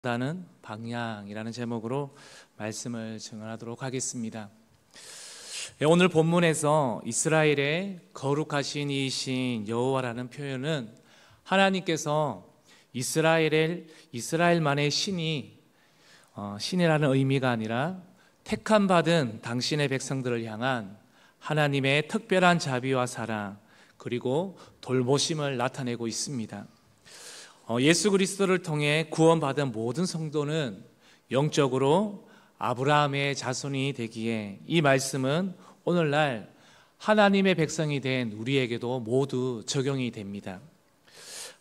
다는 방향이라는 제목으로 말씀을 증언하도록 하겠습니다. 오늘 본문에서 이스라엘의 거룩하신 이이신 여호와라는 표현은 하나님께서 이스라엘만의 신이라는 의미가 아니라 택함 받은 당신의 백성들을 향한 하나님의 특별한 자비와 사랑 그리고 돌보심을 나타내고 있습니다. 예수 그리스도를 통해 구원받은 모든 성도는 영적으로 아브라함의 자손이 되기에 이 말씀은 오늘날 하나님의 백성이 된 우리에게도 모두 적용이 됩니다.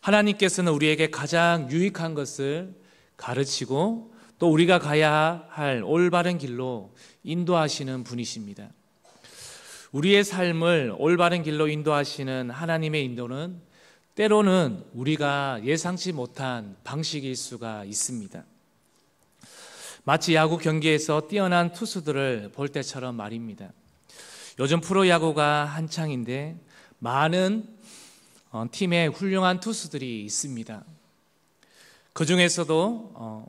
하나님께서는 우리에게 가장 유익한 것을 가르치고 또 우리가 가야 할 올바른 길로 인도하시는 분이십니다. 우리의 삶을 올바른 길로 인도하시는 하나님의 인도는 때로는 우리가 예상치 못한 방식일 수가 있습니다. 마치 야구 경기에서 뛰어난 투수들을 볼 때처럼 말입니다. 요즘 프로야구가 한창인데 많은 팀에 훌륭한 투수들이 있습니다. 그 중에서도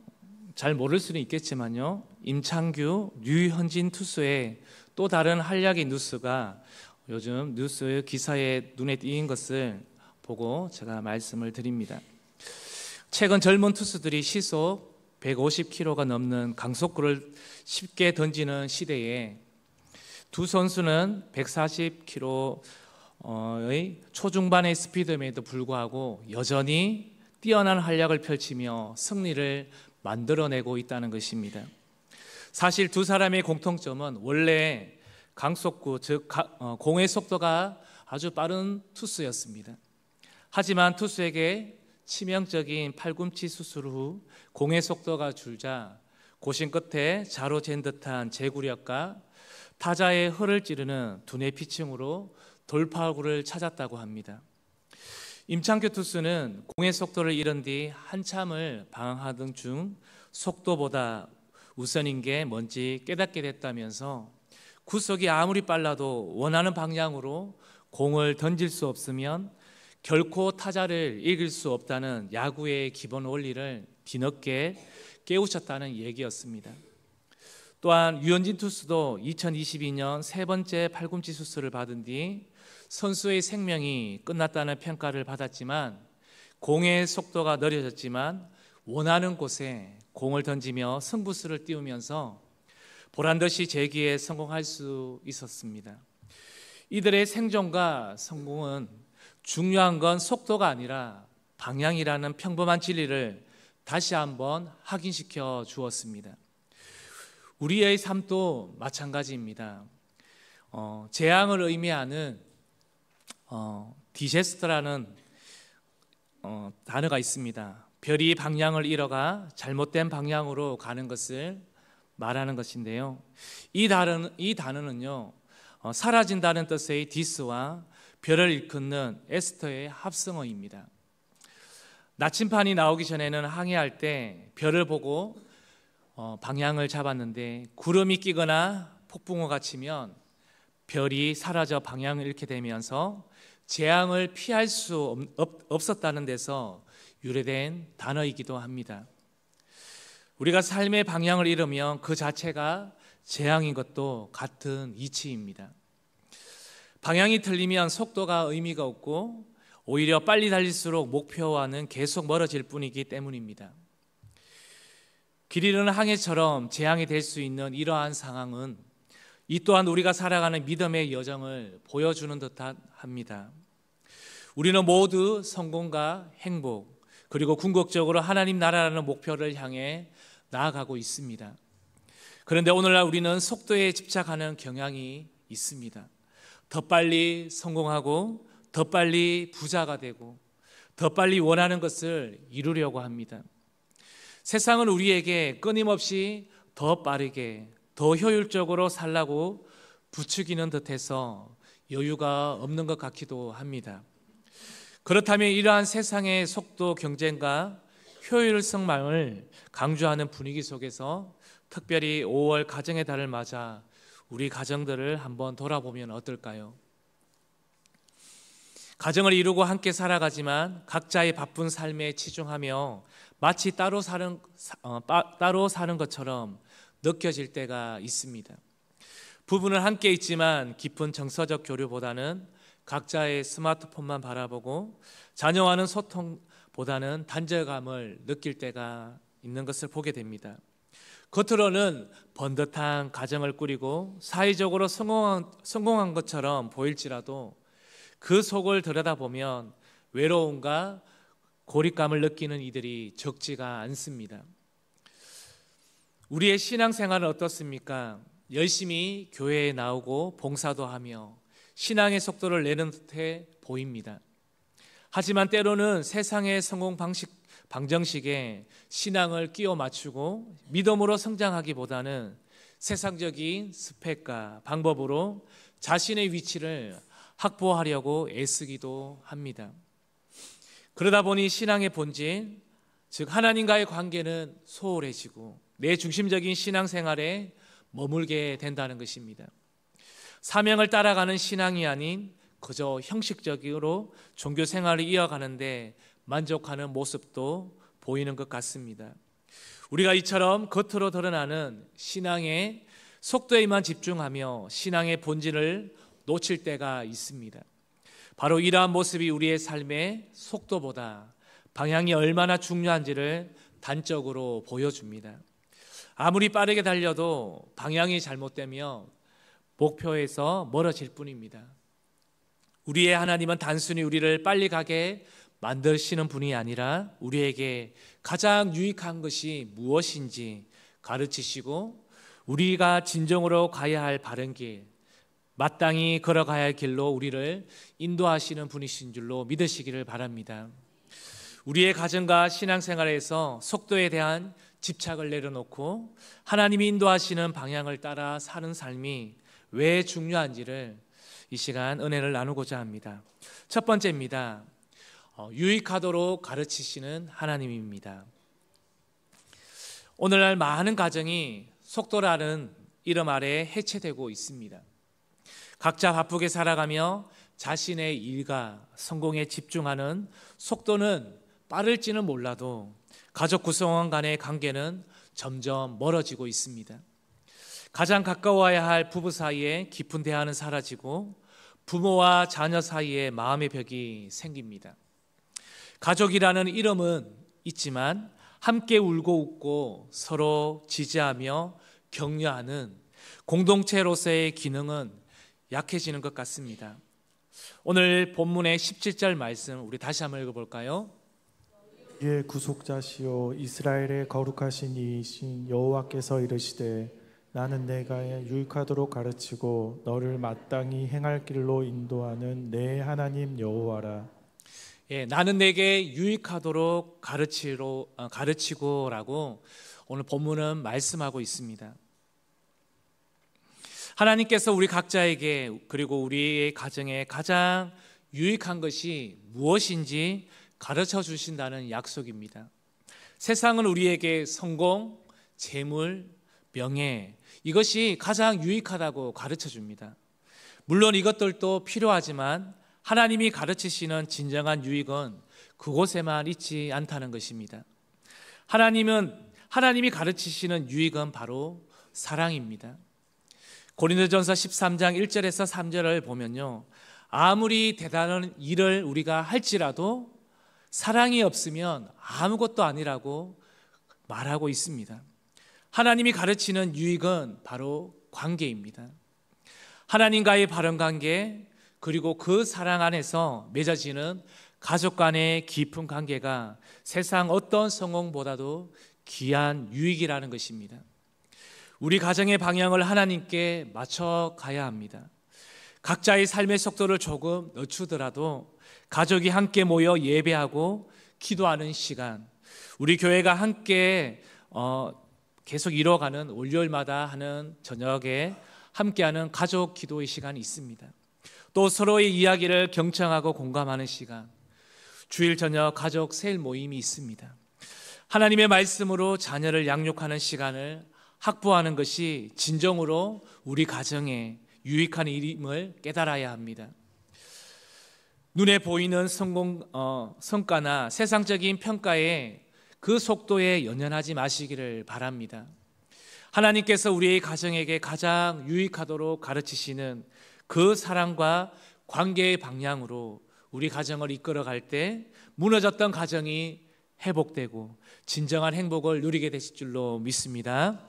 잘 모를 수는 있겠지만요, 임창규, 류현진 투수의 또 다른 활약의 뉴스가 요즘 뉴스 기사에 눈에 띄는 것을 보고 제가 말씀을 드립니다. 최근 젊은 투수들이 시속 150km가 넘는 강속구를 쉽게 던지는 시대에 두 선수는 140km의 초중반의 스피드임에도 불구하고 여전히 뛰어난 활약을 펼치며 승리를 만들어내고 있다는 것입니다. 사실 두 사람의 공통점은 원래 강속구, 즉 공의 속도가 아주 빠른 투수였습니다. 하지만 투수에게 치명적인 팔꿈치 수술 후 공의 속도가 줄자 고심 끝에 자로 잰 듯한 제구력과 타자의 허를 찌르는 두뇌 피칭으로 돌파구를 찾았다고 합니다. 임창규 투수는 공의 속도를 잃은 뒤 한참을 방황하던 중 속도보다 우선인 게 뭔지 깨닫게 됐다면서 구속이 아무리 빨라도 원하는 방향으로 공을 던질 수 없으면 결코 타자를 이길 수 없다는 야구의 기본 원리를 뒤늦게 깨우쳤다는 얘기였습니다. 또한 류현진 투수도 2022년 세 번째 팔꿈치 수술을 받은 뒤 선수의 생명이 끝났다는 평가를 받았지만 공의 속도가 느려졌지만 원하는 곳에 공을 던지며 승부수를 띄우면서 보란듯이 재기에 성공할 수 있었습니다. 이들의 생존과 성공은 중요한 건 속도가 아니라 방향이라는 평범한 진리를 다시 한번 확인시켜 주었습니다. 우리의 삶도 마찬가지입니다. 재앙을 의미하는 디제스터라는 단어가 있습니다. 별이 방향을 잃어가 잘못된 방향으로 가는 것을 말하는 것인데요. 이 단어는요, 사라진다는 뜻의 디스와 별을 일컫는 에스터의 합성어입니다. 나침반이 나오기 전에는 항해할 때 별을 보고 방향을 잡았는데 구름이 끼거나 폭풍우가 치면 별이 사라져 방향을 잃게 되면서 재앙을 피할 수 없었다는 데서 유래된 단어이기도 합니다. 우리가 삶의 방향을 잃으면 그 자체가 재앙인 것도 같은 이치입니다. 방향이 틀리면 속도가 의미가 없고 오히려 빨리 달릴수록 목표와는 계속 멀어질 뿐이기 때문입니다. 길 잃은 항해처럼 재앙이 될 수 있는 이러한 상황은 이 또한 우리가 살아가는 믿음의 여정을 보여주는 듯합니다. 우리는 모두 성공과 행복 그리고 궁극적으로 하나님 나라라는 목표를 향해 나아가고 있습니다. 그런데 오늘날 우리는 속도에 집착하는 경향이 있습니다. 더 빨리 성공하고 더 빨리 부자가 되고 더 빨리 원하는 것을 이루려고 합니다. 세상은 우리에게 끊임없이 더 빠르게 더 효율적으로 살라고 부추기는 듯해서 여유가 없는 것 같기도 합니다. 그렇다면 이러한 세상의 속도 경쟁과 효율성망을 강조하는 분위기 속에서 특별히 5월 가정의 달을 맞아 우리 가정들을 한번 돌아보면 어떨까요? 가정을 이루고 함께 살아가지만 각자의 바쁜 삶에 치중하며 마치 따로 사는 것처럼 느껴질 때가 있습니다. 부부는 함께 있지만 깊은 정서적 교류보다는 각자의 스마트폰만 바라보고 자녀와는 소통보다는 단절감을 느낄 때가 있는 것을 보게 됩니다. 겉으로는 번듯한 가정을 꾸리고 사회적으로 성공한 것처럼 보일지라도 그 속을 들여다보면 외로움과 고립감을 느끼는 이들이 적지가 않습니다. 우리의 신앙생활은 어떻습니까? 열심히 교회에 나오고 봉사도 하며 신앙의 속도를 내는 듯해 보입니다. 하지만 때로는 세상의 성공 방정식에 신앙을 끼워 맞추고 믿음으로 성장하기보다는 세상적인 스펙과 방법으로 자신의 위치를 확보하려고 애쓰기도 합니다. 그러다 보니 신앙의 본질, 즉 하나님과의 관계는 소홀해지고 내 중심적인 신앙생활에 머물게 된다는 것입니다. 사명을 따라가는 신앙이 아닌 그저 형식적으로 종교 생활을 이어가는데 만족하는 모습도 보이는 것 같습니다. 우리가 이처럼 겉으로 드러나는 신앙의 속도에만 집중하며 신앙의 본질을 놓칠 때가 있습니다. 바로 이러한 모습이 우리의 삶의 속도보다 방향이 얼마나 중요한지를 단적으로 보여줍니다. 아무리 빠르게 달려도 방향이 잘못되면 목표에서 멀어질 뿐입니다. 우리의 하나님은 단순히 우리를 빨리 가게 만드시는 분이 아니라 우리에게 가장 유익한 것이 무엇인지 가르치시고 우리가 진정으로 가야 할 바른 길, 마땅히 걸어가야 할 길로 우리를 인도하시는 분이신 줄로 믿으시기를 바랍니다. 우리의 가정과 신앙생활에서 속도에 대한 집착을 내려놓고 하나님이 인도하시는 방향을 따라 사는 삶이 왜 중요한지를 이 시간 은혜를 나누고자 합니다. 첫 번째입니다. 유익하도록 가르치시는 하나님입니다. 오늘날 많은 가정이 속도라는 이름 아래 해체되고 있습니다. 각자 바쁘게 살아가며 자신의 일과 성공에 집중하는 속도는 빠를지는 몰라도 가족 구성원 간의 관계는 점점 멀어지고 있습니다. 가장 가까워야 할 부부 사이에 깊은 대화는 사라지고 부모와 자녀 사이에 마음의 벽이 생깁니다. 가족이라는 이름은 있지만 함께 울고 웃고 서로 지지하며 격려하는 공동체로서의 기능은 약해지는 것 같습니다. 오늘 본문의 17절 말씀 우리 다시 한번 읽어볼까요? 우리의 구속자시오 이스라엘의 거룩하신 이이신 여호와께서 이르시되 나는 내가 유익하도록 가르치고 너를 마땅히 행할 길로 인도하는 내 하나님 여호와라. 나는 내게 유익하도록 가르치고라고 오늘 본문은 말씀하고 있습니다. 하나님께서 우리 각자에게 그리고 우리의 가정에 가장 유익한 것이 무엇인지 가르쳐 주신다는 약속입니다. 세상은 우리에게 성공, 재물, 명예 이것이 가장 유익하다고 가르쳐 줍니다. 물론 이것들도 필요하지만 하나님이 가르치시는 진정한 유익은 그곳에만 있지 않다는 것입니다. 하나님이 가르치시는 유익은 바로 사랑입니다. 고린도전서 13장 1절에서 3절을 보면요, 아무리 대단한 일을 우리가 할지라도 사랑이 없으면 아무것도 아니라고 말하고 있습니다. 하나님이 가르치는 유익은 바로 관계입니다. 하나님과의 바른 관계, 그리고 그 사랑 안에서 맺어지는 가족 간의 깊은 관계가 세상 어떤 성공보다도 귀한 유익이라는 것입니다. 우리 가정의 방향을 하나님께 맞춰 가야 합니다. 각자의 삶의 속도를 조금 늦추더라도 가족이 함께 모여 예배하고 기도하는 시간, 우리 교회가 함께 계속 이뤄가는 월요일마다 하는 저녁에 함께하는 가족 기도의 시간이 있습니다. 또 서로의 이야기를 경청하고 공감하는 시간, 주일 저녁 가족 세일 모임이 있습니다. 하나님의 말씀으로 자녀를 양육하는 시간을 확보하는 것이 진정으로 우리 가정에 유익한 일임을 깨달아야 합니다. 눈에 보이는 성과나 세상적인 평가에 그 속도에 연연하지 마시기를 바랍니다. 하나님께서 우리의 가정에게 가장 유익하도록 가르치시는 그 사랑과 관계의 방향으로 우리 가정을 이끌어갈 때 무너졌던 가정이 회복되고 진정한 행복을 누리게 되실 줄로 믿습니다.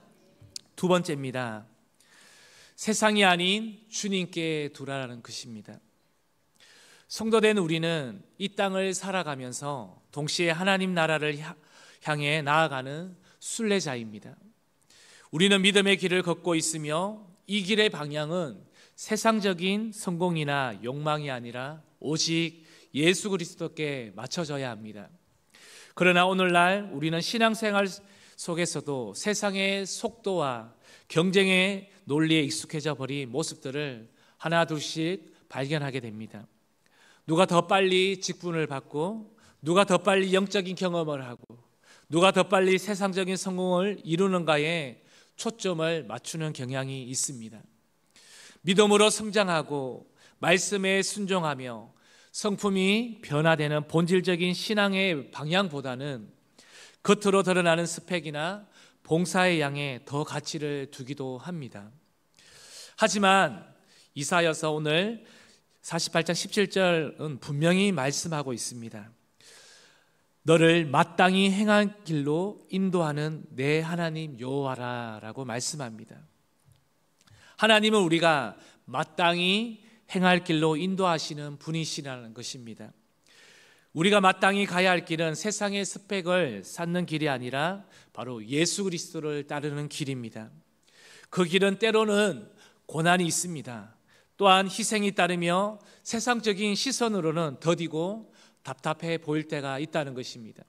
두 번째입니다. 세상이 아닌 주님께 두라라는 것입니다. 성도된 우리는 이 땅을 살아가면서 동시에 하나님 나라를 향해 나아가는 순례자입니다. 우리는 믿음의 길을 걷고 있으며 이 길의 방향은 세상적인 성공이나 욕망이 아니라 오직 예수 그리스도께 맞춰져야 합니다. 그러나 오늘날 우리는 신앙생활 속에서도 세상의 속도와 경쟁의 논리에 익숙해져 버린 모습들을 하나 둘씩 발견하게 됩니다. 누가 더 빨리 직분을 받고, 누가 더 빨리 영적인 경험을 하고, 누가 더 빨리 세상적인 성공을 이루는가에 초점을 맞추는 경향이 있습니다. 믿음으로 성장하고 말씀에 순종하며 성품이 변화되는 본질적인 신앙의 방향보다는 겉으로 드러나는 스펙이나 봉사의 양에 더 가치를 두기도 합니다. 하지만 이사야서 오늘 48장 17절은 분명히 말씀하고 있습니다. 너를 마땅히 행한 길로 인도하는 내 하나님 여호와라 라고 말씀합니다. 하나님은 우리가 마땅히 행할 길로 인도하시는 분이시라는 것입니다. 우리가 마땅히 가야 할 길은 세상의 스펙을 쌓는 길이 아니라 바로 예수 그리스도를 따르는 길입니다. 그 길은 때로는 고난이 있습니다. 또한 희생이 따르며 세상적인 시선으로는 더디고 답답해 보일 때가 있다는 것입니다.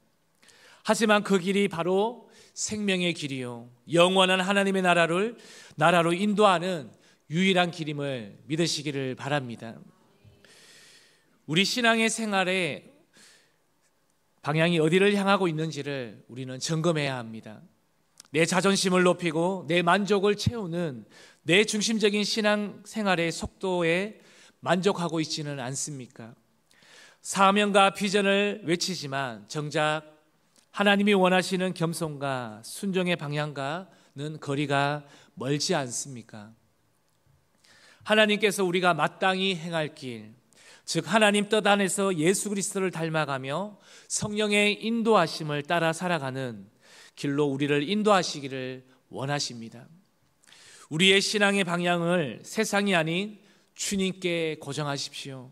하지만 그 길이 바로 생명의 길이요 영원한 하나님의 나라로 인도하는 유일한 길임을 믿으시기를 바랍니다. 우리 신앙의 생활에 방향이 어디를 향하고 있는지를 우리는 점검해야 합니다. 내 자존심을 높이고 내 만족을 채우는 내 중심적인 신앙 생활의 속도에 만족하고 있지는 않습니까? 사명과 비전을 외치지만 정작 하나님이 원하시는 겸손과 순종의 방향과는 거리가 멀지 않습니까? 하나님께서 우리가 마땅히 행할 길, 즉 하나님 뜻 안에서 예수 그리스도를 닮아가며 성령의 인도하심을 따라 살아가는 길로 우리를 인도하시기를 원하십니다. 우리의 신앙의 방향을 세상이 아닌 주님께 고정하십시오.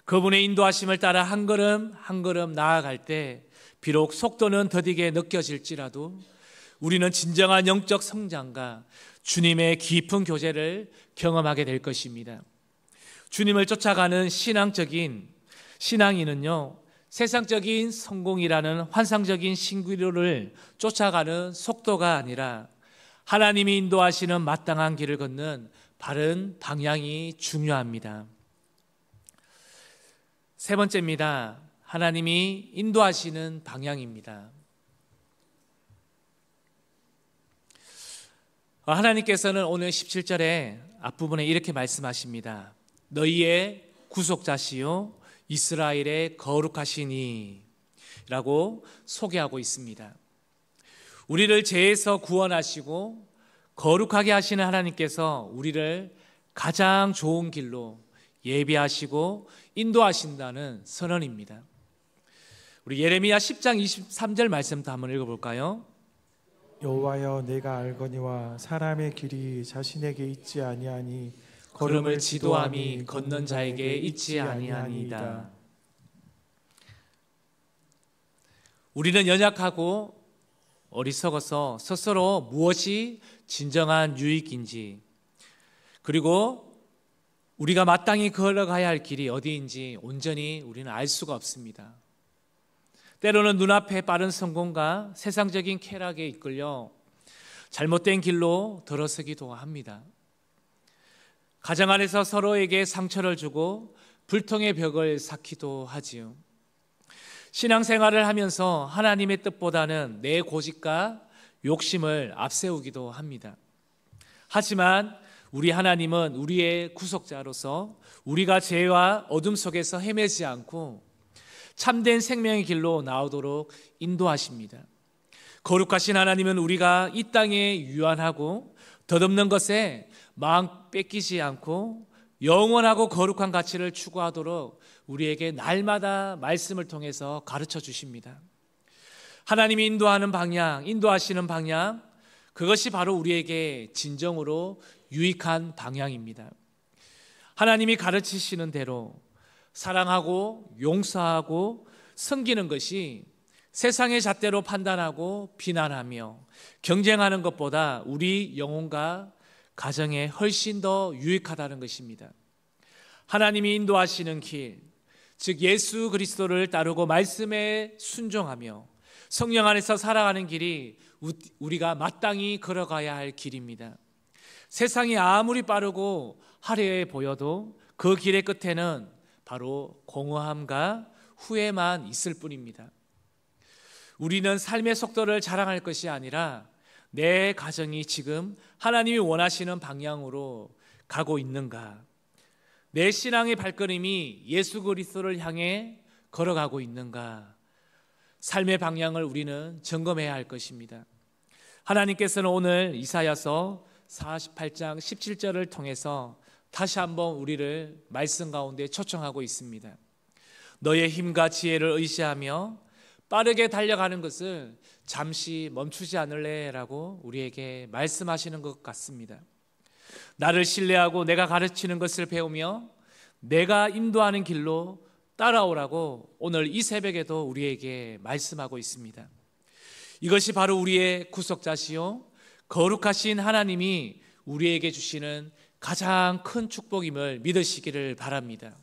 그분의 인도하심을 따라 한 걸음 한 걸음 나아갈 때 비록 속도는 더디게 느껴질지라도 우리는 진정한 영적 성장과 주님의 깊은 교제를 경험하게 될 것입니다. 주님을 쫓아가는 신앙인은요 세상적인 성공이라는 환상적인 신기루를 쫓아가는 속도가 아니라 하나님이 인도하시는 마땅한 길을 걷는 바른 방향이 중요합니다. 세 번째입니다. 하나님이 인도하시는 방향입니다. 하나님께서는 오늘 17절에 앞부분에 이렇게 말씀하십니다. 너희의 구속자시요 이스라엘의 거룩하시니 라고 소개하고 있습니다. 우리를 죄에서 구원하시고 거룩하게 하시는 하나님께서 우리를 가장 좋은 길로 예비하시고 인도하신다는 선언입니다. 우리 예레미야 10장 23절 말씀도 한번 읽어볼까요? 여호와여 내가 알거니와 사람의 길이 자신에게 있지 아니하니 걸음을 지도함이 걷는 자에게 있지 아니하니이다. 우리는 연약하고 어리석어서 스스로 무엇이 진정한 유익인지 그리고 우리가 마땅히 걸어가야 할 길이 어디인지 온전히 우리는 알 수가 없습니다. 때로는 눈앞에 빠른 성공과 세상적인 쾌락에 이끌려 잘못된 길로 들어서기도 합니다. 가정 안에서 서로에게 상처를 주고 불통의 벽을 쌓기도 하지요. 신앙생활을 하면서 하나님의 뜻보다는 내 고집과 욕심을 앞세우기도 합니다. 하지만 우리 하나님은 우리의 구속자로서 우리가 죄와 어둠 속에서 헤매지 않고 참된 생명의 길로 나오도록 인도하십니다. 거룩하신 하나님은 우리가 이 땅에 유한하고 덧없는 것에 마음 뺏기지 않고 영원하고 거룩한 가치를 추구하도록 우리에게 날마다 말씀을 통해서 가르쳐 주십니다. 하나님이 인도하는 방향, 인도하시는 방향, 그것이 바로 우리에게 진정으로 유익한 방향입니다. 하나님이 가르치시는 대로 사랑하고 용서하고 섬기는 것이 세상의 잣대로 판단하고 비난하며 경쟁하는 것보다 우리 영혼과 가정에 훨씬 더 유익하다는 것입니다. 하나님이 인도하시는 길, 즉 예수 그리스도를 따르고 말씀에 순종하며 성령 안에서 살아가는 길이 우리가 마땅히 걸어가야 할 길입니다. 세상이 아무리 빠르고 화려해 보여도 그 길의 끝에는 바로 공허함과 후회만 있을 뿐입니다. 우리는 삶의 속도를 자랑할 것이 아니라 내 가정이 지금 하나님이 원하시는 방향으로 가고 있는가, 내 신앙의 발걸음이 예수 그리스도를 향해 걸어가고 있는가, 삶의 방향을 우리는 점검해야 할 것입니다. 하나님께서는 오늘 이사야서 48장 17절을 통해서 다시 한번 우리를 말씀 가운데 초청하고 있습니다. 너의 힘과 지혜를 의지하며 빠르게 달려가는 것을 잠시 멈추지 않을래? 라고 우리에게 말씀하시는 것 같습니다. 나를 신뢰하고 내가 가르치는 것을 배우며 내가 인도하는 길로 따라오라고 오늘 이 새벽에도 우리에게 말씀하고 있습니다. 이것이 바로 우리의 구속자시요 거룩하신 하나님이 우리에게 주시는 가장 큰 축복임을 믿으시기를 바랍니다.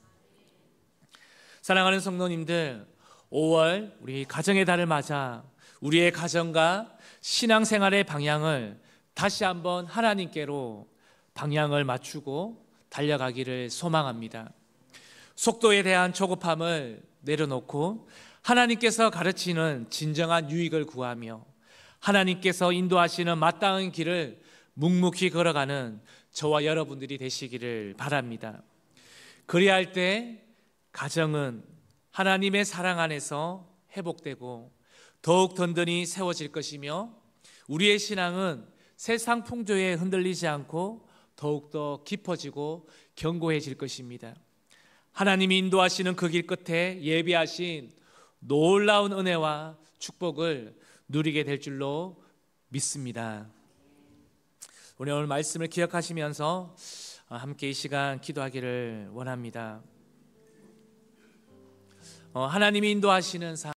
사랑하는 성도님들, 5월 우리 가정의 달을 맞아 우리의 가정과 신앙생활의 방향을 다시 한번 하나님께로 방향을 맞추고 달려가기를 소망합니다. 속도에 대한 조급함을 내려놓고 하나님께서 가르치는 진정한 유익을 구하며 하나님께서 인도하시는 마땅한 길을 묵묵히 걸어가는 저와 여러분들이 되시기를 바랍니다. 그래야 할 때 가정은 하나님의 사랑 안에서 회복되고 더욱 든든히 세워질 것이며 우리의 신앙은 세상 풍조에 흔들리지 않고 더욱더 깊어지고 견고해질 것입니다. 하나님이 인도하시는 그 길 끝에 예비하신 놀라운 은혜와 축복을 누리게 될 줄로 믿습니다. 우리 오늘 말씀을 기억하시면서 함께 이 시간 기도하기를 원합니다. 하나님이 인도하시는 삶,